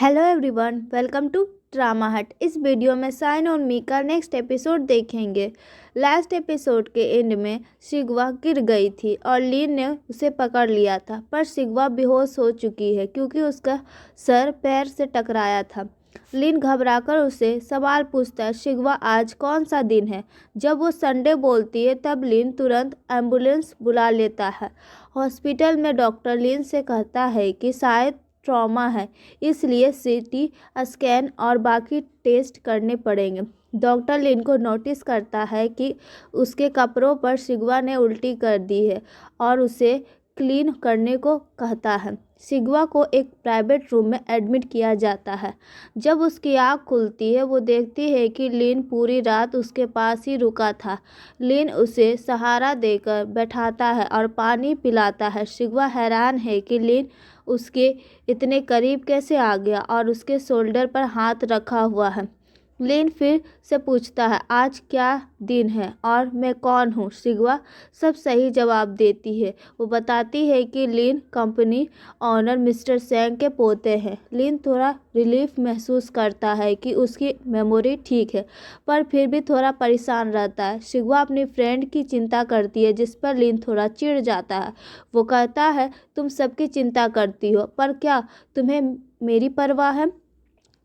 Hello everyone, welcome to drama hut. इस video में साइन और मी का नेक्स्ट एपिसोड देखेंगे। लास्ट एपिसोड के एंड में शिगवा गिर गई थी और लीन ने उसे पकड़ लिया था, पर शिगवा बेहोश हो चुकी है क्योंकि उसका सर पैर से टकराया था। लीन घबराकर उसे सवाल पूछता है, शिगवा आज कौन सा दिन है? जब वो संडे बोलती है तब लीन तुरंत एम्बुलेंस बुला लेता है। हॉस्पिटल में डॉक्टर लीन से कहता है कि शायद ट्रॉमा है, इसलिए सीटी स्कैन और बाकी टेस्ट करने पड़ेंगे। डॉक्टर लिन को नोटिस करता है कि उसके कपड़ों पर शिगवा ने उल्टी कर दी है और उसे क्लीन करने को कहता है। शिगवा को एक प्राइवेट रूम में एडमिट किया जाता है। जब उसकी आँख खुलती है वो देखती है कि लिन पूरी रात उसके पास ही रुका था। लिन उसे सहारा देकर बैठाता है और पानी पिलाता है। शिगवा हैरान है कि लिन उसके इतने करीब कैसे आ गया और उसके शोल्डर पर हाथ रखा हुआ है। लिन फिर से पूछता है, आज क्या दिन है और मैं कौन हूँ? शिगवा सब सही जवाब देती है। वो बताती है कि लिन कंपनी ऑनर मिस्टर सेंग के पोते हैं। लिन थोड़ा रिलीफ महसूस करता है कि उसकी मेमोरी ठीक है, पर फिर भी थोड़ा परेशान रहता है। शिगवा अपनी फ्रेंड की चिंता करती है, जिस पर लिन थोड़ा चिढ़ जाता है। वो कहता है, तुम सबकी चिंता करती हो, पर क्या तुम्हें मेरी परवाह है?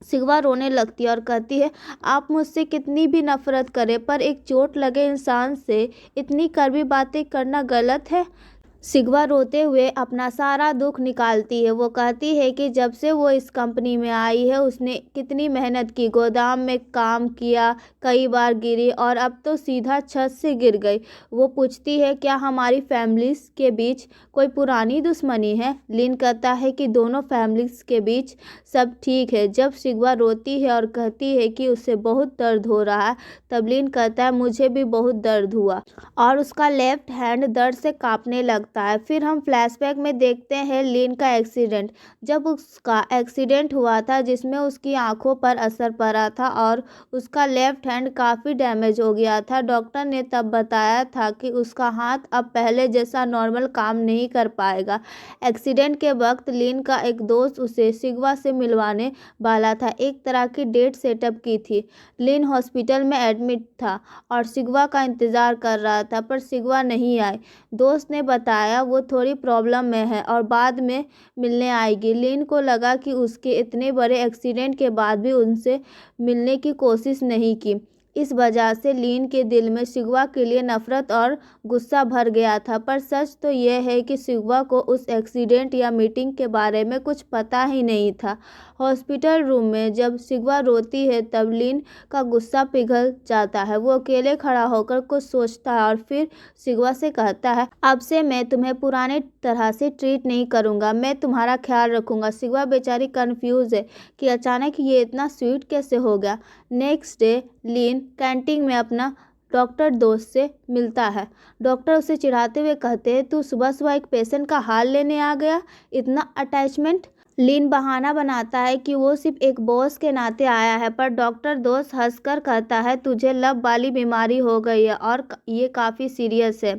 शिगवा रोने लगती है और कहती है, आप मुझसे कितनी भी नफरत करें, पर एक चोट लगे इंसान से इतनी कड़वी बातें करना गलत है। शिगवा रोते हुए अपना सारा दुख निकालती है। वो कहती है कि जब से वो इस कंपनी में आई है उसने कितनी मेहनत की, गोदाम में काम किया, कई बार गिरी और अब तो सीधा छत से गिर गई। वो पूछती है, क्या हमारी फैमिलीज के बीच कोई पुरानी दुश्मनी है? लिन कहता है कि दोनों फैमिलीज के बीच सब ठीक है। जब शिगवा रोती है और कहती है कि उसे बहुत दर्द हो रहा है, तब लिन कहता है, मुझे भी बहुत दर्द हुआ, और उसका लेफ्ट हैंड दर्द से कांपने लगता है। फिर हम फ्लैशबैक में देखते हैं लिन का एक्सीडेंट। जब उसका एक्सीडेंट हुआ था जिसमें उसकी आंखों पर असर पड़ा था और उसका लेफ्ट हैंड काफ़ी डैमेज हो गया था। डॉक्टर ने तब बताया था कि उसका हाथ अब पहले जैसा नॉर्मल काम नहीं कर पाएगा। एक्सीडेंट के वक्त लिन का एक दोस्त उसे शिगवा से मिलवाने वाला था, एक तरह की डेट सेटअप की थी। लिन हॉस्पिटल में एडमिट था और शिगवा का इंतज़ार कर रहा था, पर शिगवा नहीं आई। दोस्त ने बताया वो थोड़ी प्रॉब्लम में है और बाद में मिलने आएगी। लिन को लगा कि उसके इतने बड़े एक्सीडेंट के बाद भी उनसे मिलने की कोशिश नहीं की। इस वजह से लिन के दिल में शिगवा के लिए नफरत और गुस्सा भर गया था। पर सच तो यह है कि शिगवा को उस एक्सीडेंट या मीटिंग के बारे में कुछ पता ही नहीं था। हॉस्पिटल रूम में जब शिगवा रोती है तब लिन का गुस्सा पिघल जाता है। वो अकेले खड़ा होकर कुछ सोचता है और फिर शिगवा से कहता है, अब से मैं तुम्हें पुराने तरह से ट्रीट नहीं करूँगा, मैं तुम्हारा ख्याल रखूँगा। शिगवा बेचारी कंफ्यूज है कि अचानक ये इतना स्वीट कैसे हो गया। नेक्स्ट डे लिन कैंटीन में अपना डॉक्टर दोस्त से मिलता है। डॉक्टर उसे चिढ़ाते हुए कहते हैं, तू सुबह सुबह एक पेशेंट का हाल लेने आ गया, इतना अटैचमेंट। लिन बहाना बनाता है कि वो सिर्फ एक बॉस के नाते आया है, पर डॉक्टर दोस्त हंसकर कहता है, तुझे लब वाली बीमारी हो गई है और ये काफ़ी सीरियस है।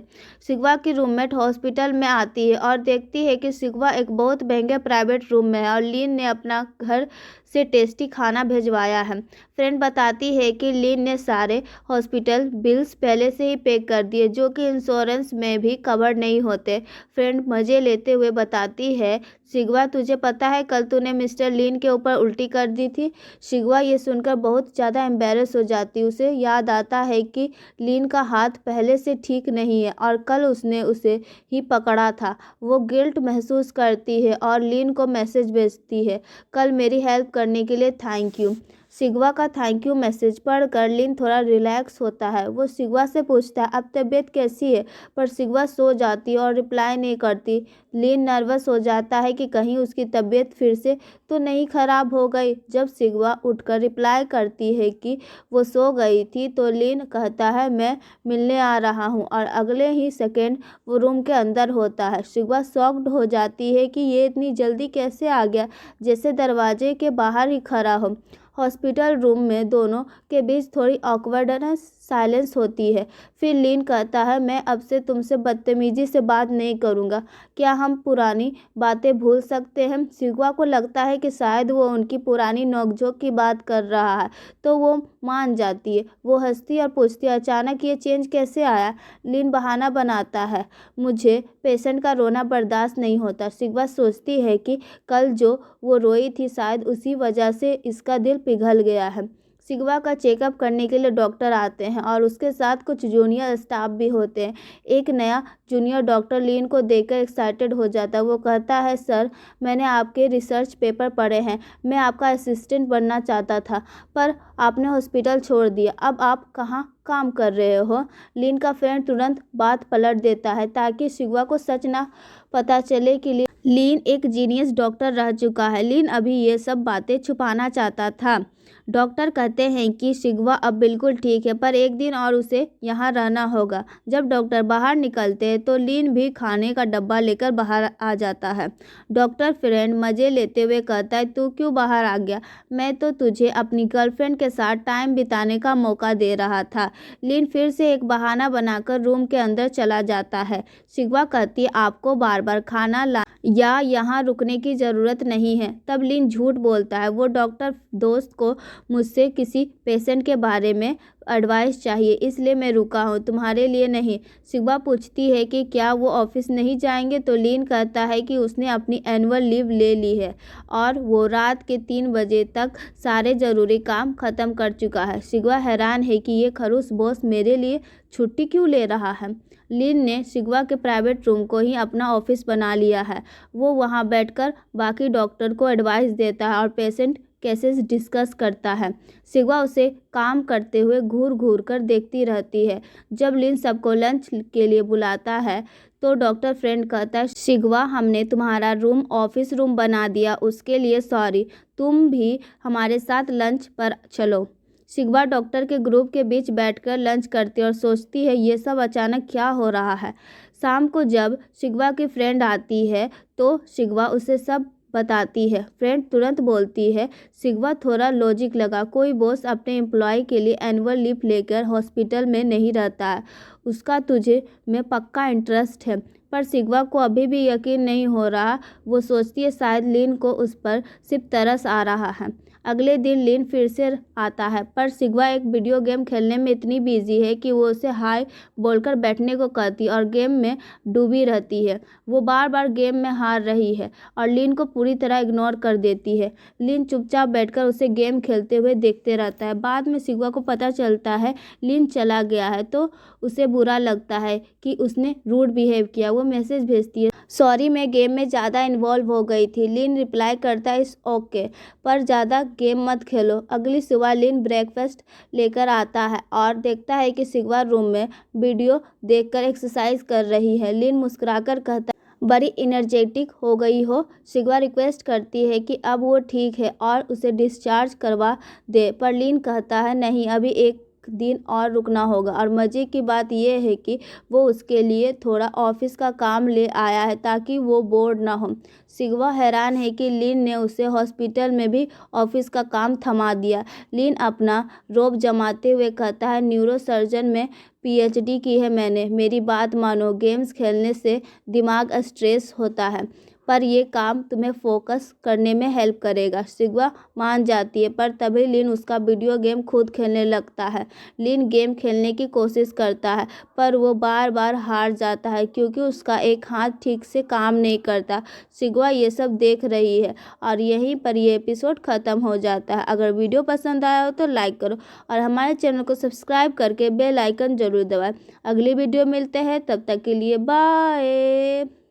शिगवा की रूममेट हॉस्पिटल में आती है और देखती है कि शिगवा एक बहुत महंगे प्राइवेट रूम में है और लिन ने अपना घर से टेस्टी खाना भिजवाया है। फ्रेंड बताती है कि लिन ने सारे हॉस्पिटल बिल्स पहले से ही पे कर दिए, जो कि इंश्योरेंस में भी कवर नहीं होते। फ्रेंड मज़े लेते हुए बताती है, शिगवा तुझे पता है कल तूने मिस्टर लिन के ऊपर उल्टी कर दी थी। शिगवा ये सुनकर बहुत ज़्यादा एम्बेरस हो जाती। उसे याद आता है कि लिन का हाथ पहले से ठीक नहीं है और कल उसने उसे ही पकड़ा था। वो गिल्ट महसूस करती है और लिन को मैसेज भेजती है, कल मेरी हेल्प करने के लिए थैंक यू। शिगवा का थैंक यू मैसेज पढ़कर लिन थोड़ा रिलैक्स होता है। वो शिगवा से पूछता है, अब तबीयत कैसी है? पर शिगवा सो जाती और रिप्लाई नहीं करती। लिन नर्वस हो जाता है कि कहीं उसकी तबीयत फिर से तो नहीं खराब हो गई। जब शिगवा उठकर रिप्लाई करती है कि वो सो गई थी, तो लिन कहता है, मैं मिलने आ रहा हूँ, और अगले ही सेकेंड वो रूम के अंदर होता है। शिगवा शॉक्ड हो जाती है कि ये इतनी जल्दी कैसे आ गया, जैसे दरवाजे के बाहर ही खड़ा हो। हॉस्पिटल रूम में दोनों के बीच थोड़ी ऑकवर्डनेस साइलेंस होती है। फिर लीन कहता है, मैं अब से तुमसे बदतमीजी से बात नहीं करूँगा। क्या हम पुरानी बातें भूल सकते हैं? शिगवा को लगता है कि शायद वो उनकी पुरानी नोकझोंक की बात कर रहा है, तो वो मान जाती है। वो हंसती और पूछती है, अचानक ये चेंज कैसे आया? लीन बहाना बनाता है, मुझे पेशेंट का रोना बर्दाश्त नहीं होता। शिगवा सोचती है कि कल जो वो रोई थी शायद उसी वजह से इसका दिल पिघल गया है। शिगवा का चेकअप करने के लिए डॉक्टर आते हैं और उसके साथ कुछ जूनियर स्टाफ भी होते हैं। एक नया जूनियर डॉक्टर लीन को देखकर एक्साइटेड हो जाता है। वो कहता है, सर, मैंने आपके रिसर्च पेपर पढ़े हैं। मैं आपका असिस्टेंट बनना चाहता था, पर आपने हॉस्पिटल छोड़ दिया। अब आप कहाँ काम कर रहे हो? लीन का फ्रेंड तुरंत बात पलट देता है ताकि शिगवा को सच ना पता चले कि लीन एक जीनियस डॉक्टर रह चुका है। लीन अभी ये सब बातें छुपाना चाहता था। डॉक्टर कहते हैं कि शिगवा अब बिल्कुल ठीक है, पर एक दिन और उसे यहाँ रहना होगा। जब डॉक्टर बाहर निकलते हैं तो लीन भी खाने का डब्बा लेकर बाहर आ जाता है। डॉक्टर फ्रेंड मज़े लेते हुए कहता है, तू क्यों बाहर आ गया? मैं तो तुझे अपनी गर्लफ्रेंड के साथ टाइम बिताने का मौका दे रहा था। लीन फिर से एक बहाना बनाकर रूम के अंदर चला जाता है। शिगवा कहती है, आपको बार बार खाना ला या यहाँ रुकने की ज़रूरत नहीं है। तब लीन झूठ बोलता है, वो डॉक्टर दोस्त को मुझसे किसी पेशेंट के बारे में एडवाइस चाहिए, इसलिए मैं रुका हूँ, तुम्हारे लिए नहीं। शिगवा पूछती है कि क्या वो ऑफिस नहीं जाएंगे, तो लीन कहता है कि उसने अपनी एनुअल लीव ले ली है और वो रात के 3 बजे तक सारे ज़रूरी काम ख़त्म कर चुका है। शिगवा हैरान है कि ये खड़ूस बॉस मेरे लिए छुट्टी क्यों ले रहा है। लीन ने शिगवा के प्राइवेट रूम को ही अपना ऑफिस बना लिया है। वो वहाँ बैठकर बाकी डॉक्टर को एडवाइस देता है और पेशेंट केसेस डिस्कस करता है। शिगवा उसे काम करते हुए घूर घूर कर देखती रहती है। जब लीन सबको लंच के लिए बुलाता है तो डॉक्टर फ्रेंड कहता है, शिगवा, हमने तुम्हारा रूम ऑफिस रूम बना दिया, उसके लिए सॉरी। तुम भी हमारे साथ लंच पर चलो। शिगवा डॉक्टर के ग्रुप के बीच बैठकर लंच करती है और सोचती है, ये सब अचानक क्या हो रहा है। शाम को जब शिगवा की फ्रेंड आती है तो शिगवा उसे सब बताती है। फ्रेंड तुरंत बोलती है, शिगवा, थोड़ा लॉजिक लगा। कोई बॉस अपने एम्प्लॉय के लिए एनुअल लीव लेकर हॉस्पिटल में नहीं रहता है, उसका तुझे में पक्का इंटरेस्ट है। पर शिगवा को अभी भी यकीन नहीं हो रहा। वो सोचती है शायद लीन को उस पर सिर्फ तरस आ रहा है। अगले दिन लीन फिर से आता है, पर शिगवा एक वीडियो गेम खेलने में इतनी बिजी है कि वो उसे हाय बोलकर बैठने को कहती और गेम में डूबी रहती है। वो बार बार गेम में हार रही है और लीन को पूरी तरह इग्नोर कर देती है। लीन चुपचाप बैठकर उसे गेम खेलते हुए देखते रहता है। बाद में शिगवा को पता चलता है लीन चला गया है तो उसे बुरा लगता है कि उसने रूड बिहेव किया। वो मैसेज भेजती है, सॉरी, मैं गेम में ज़्यादा इन्वॉल्व हो गई थी। लीन रिप्लाई करता है, इट्स ओके, पर ज़्यादा गेम मत खेलो। अगली सुबह लीन ब्रेकफास्ट लेकर आता है और देखता है कि शिगवा रूम में वीडियो देखकर एक्सरसाइज कर रही है। लीन मुस्कुराकर कहता है, बड़ी एनर्जेटिक हो गई हो। शिगवा रिक्वेस्ट करती है कि अब वो ठीक है और उसे डिस्चार्ज करवा दे, पर लीन कहता है, नहीं, अभी एक दिन और रुकना होगा। और मज़े की बात यह है कि वो उसके लिए थोड़ा ऑफिस का काम ले आया है ताकि वो बोर ना हो। शिगवा हैरान है कि लीन ने उसे हॉस्पिटल में भी ऑफिस का काम थमा दिया। लीन अपना रोब जमाते हुए कहता है, न्यूरो सर्जन में PhD की है मैंने, मेरी बात मानो। गेम्स खेलने से दिमाग स्ट्रेस होता है, पर यह काम तुम्हें फोकस करने में हेल्प करेगा। शिगवा मान जाती है, पर तभी लीन उसका वीडियो गेम खुद खेलने लगता है। लीन गेम खेलने की कोशिश करता है, पर वो बार बार हार जाता है क्योंकि उसका एक हाथ ठीक से काम नहीं करता। शिगवा ये सब देख रही है और यहीं पर ये एपिसोड ख़त्म हो जाता है। अगर वीडियो पसंद आया हो तो लाइक करो और हमारे चैनल को सब्सक्राइब करके बेल आइकन जरूर दबाएं। अगली वीडियो मिलते हैं, तब तक के लिए बाय।